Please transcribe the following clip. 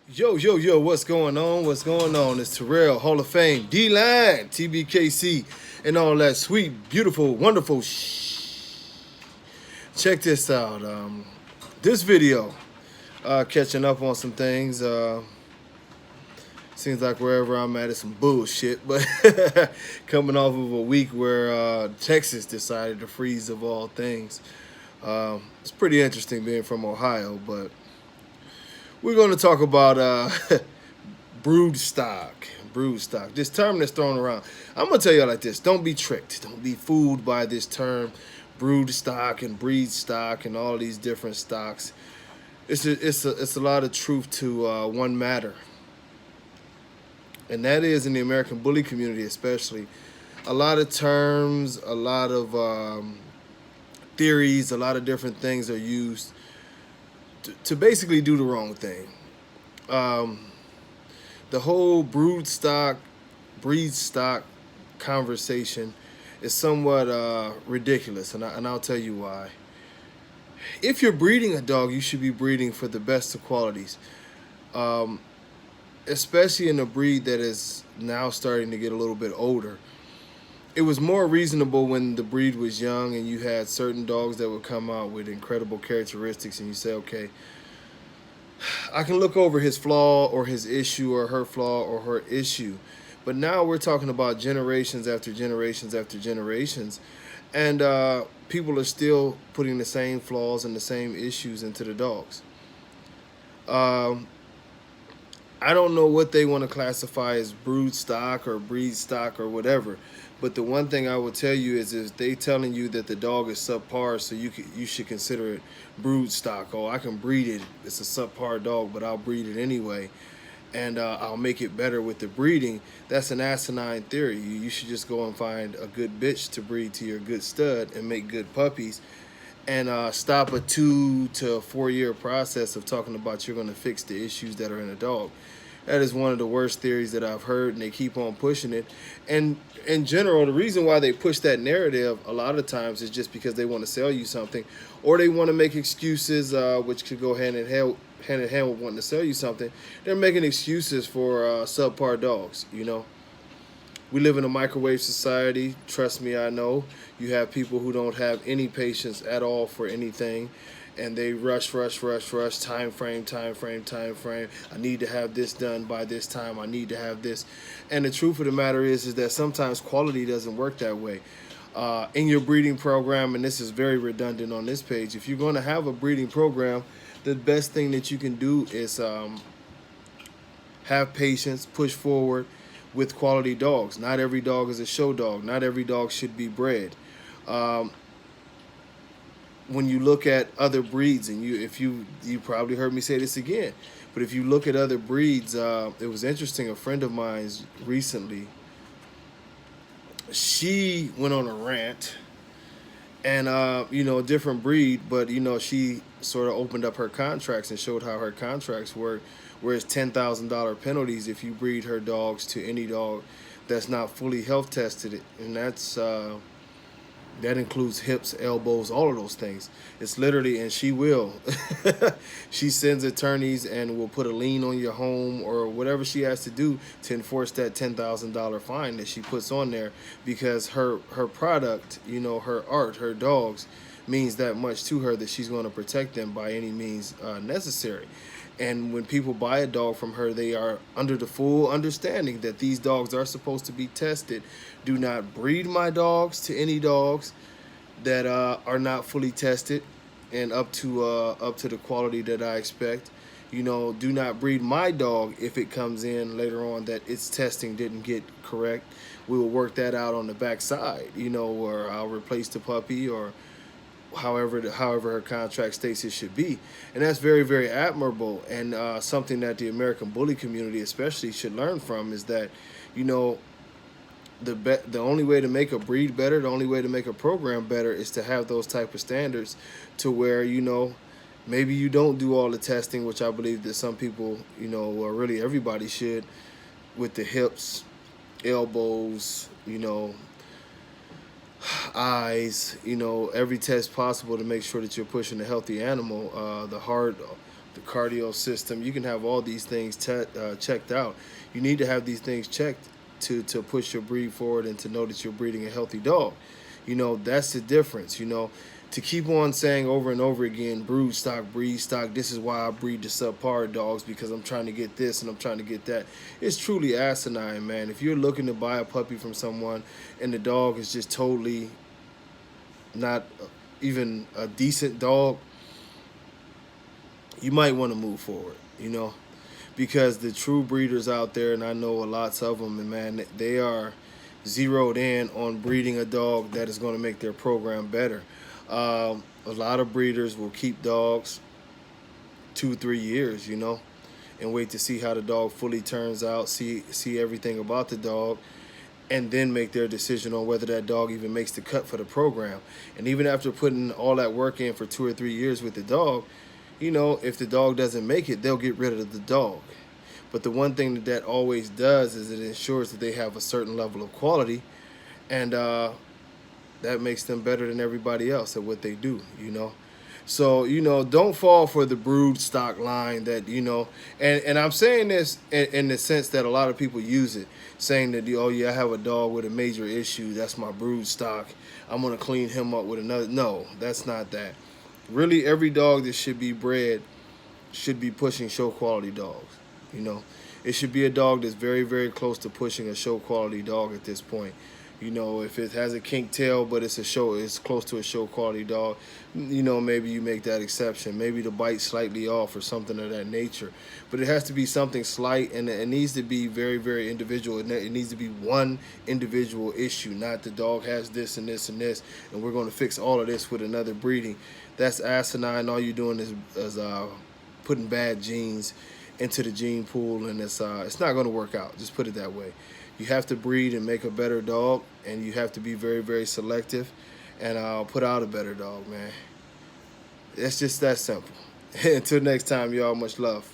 Yo, yo, yo, what's going on? What's going on? It's Terrell, Hall of Fame, D-Line, TBKC, and all that sweet, beautiful, wonderful Check this out. This video, catching up on some things. Seems like wherever I'm at is some bullshit, but coming off of a week where Texas decided to freeze of all things. It's pretty interesting being from Ohio, but we're going to talk about brood stock. Brood stock. This term that's thrown around. I'm gonna tell you like this: don't be tricked. Don't be fooled by this term, brood stock and breed stock and all these different stocks. It's a lot of truth to one matter, and that is in the American bully community, especially. A lot of terms, a lot of theories, a lot of different things are used to basically do the wrong thing. Um, the whole brood stock, breed stock conversation is somewhat ridiculous, and I'll tell you why. If you're breeding a dog, you should be breeding for the best of qualities, um, especially in a breed that is now starting to get a little bit older. It was more reasonable when the breed was young and you had certain dogs that would come out with incredible characteristics, and you say, okay, I can look over his flaw or his issue or her flaw or her issue. But now we're talking about generations after generations after generations, and people are still putting the same flaws and the same issues into the dogs. Um, I don't know what they want to classify as brood stock or breed stock or whatever. But the one thing I will tell you is they telling you that the dog is subpar, so you should consider it brood stock. Oh, I can breed it. It's a subpar dog, but I'll breed it anyway, and I'll make it better with the breeding. That's an asinine theory. You should just go and find a good bitch to breed to your good stud and make good puppies, and stop a 2 to 4 year process of talking about you're going to fix the issues that are in a dog. That is one of the worst theories that I've heard, and they keep on pushing it. And in general, the reason why they push that narrative a lot of times is just because they want to sell you something, or they want to make excuses, which could go hand in hand with wanting to sell you something. They're making excuses for subpar dogs. We live in a microwave society. Trust me, I know. You have people who don't have any patience at all for anything, and they rush, rush, rush, rush. Time frame, time frame, time frame. I need to have this done by this time. I need to have this. And the truth of the matter is that sometimes quality doesn't work that way. In your breeding program, and this is very redundant on this page, if you're going to have a breeding program, the best thing that you can do is have patience, push forward with quality dogs. Not every dog is a show dog. Not every dog should be bred. Um, when you look at other breeds, and you probably heard me say this again, but if you look at other breeds, it was interesting. A friend of mine's recently, she went on a rant, and a different breed, but she sort of opened up her contracts and showed how her contracts work. Whereas $10,000 penalties if you breed her dogs to any dog that's not fully health tested, and that includes hips, elbows, all of those things. It's literally, and she will. She sends attorneys and will put a lien on your home or whatever she has to do to enforce that $10,000 fine that she puts on there, because her product, her art, her dogs, means that much to her that she's going to protect them by any means necessary. And when people buy a dog from her, they are under the full understanding that these dogs are supposed to be tested. Do not breed my dogs to any dogs that are not fully tested and up to the quality that I expect. Do not breed my dog if it comes in later on that its testing didn't get correct. We will work that out on the backside, or I'll replace the puppy, or however her contract states it should be. And that's very, very admirable, and something that the American bully community especially should learn from is that, you know, the only way to make a breed better, the only way to make a program better is to have those type of standards, to where, maybe you don't do all the testing, which I believe that some people, or really everybody should, with the hips, elbows, eyes, every test possible to make sure that you're pushing a healthy animal. The the cardio system. You can have all these things checked out. You need to have these things checked to push your breed forward and to know that you're breeding a healthy dog. You know, that's the difference. You know, to keep on saying over and over again, brood stock, breed stock, this is why I breed the subpar dogs, because I'm trying to get this and I'm trying to get that. It's truly asinine, man. If you're looking to buy a puppy from someone and the dog is just totally not even a decent dog, you might want to move forward, you know, because the true breeders out there, and I know lots of them, and man, they are zeroed in on breeding a dog that is going to make their program better. A lot of breeders will keep dogs 2-3 years, you know, and wait to see how the dog fully turns out, see everything about the dog, and then make their decision on whether that dog even makes the cut for the program. And even after putting all that work in for 2 or 3 years with the dog, you know, if the dog doesn't make it, they'll get rid of the dog. But the one thing that always does is it ensures that they have a certain level of quality, and that makes them better than everybody else at what they do, you know. So, you know, don't fall for the brood stock line that, you know, and I'm saying this in the sense that a lot of people use it, saying that, oh yeah, I have a dog with a major issue, that's my brood stock, I'm going to clean him up with another. No, that's not that. Really, every dog that should be bred should be pushing show quality dogs, you know. It should be a dog that's very, very close to pushing a show quality dog at this point. You know, if it has a kink tail, but it's close to a show quality dog, you know, maybe you make that exception. Maybe the bite's slightly off or something of that nature. But it has to be something slight, and it needs to be very, very individual. It needs to be one individual issue, not the dog has this and this and this, and we're going to fix all of this with another breeding. That's asinine. All you're doing is putting bad genes into the gene pool, and it's not going to work out. Just put it that way. You have to breed and make a better dog, and you have to be very, very selective and put out a better dog, man. It's just that simple. Until next time, y'all, much love.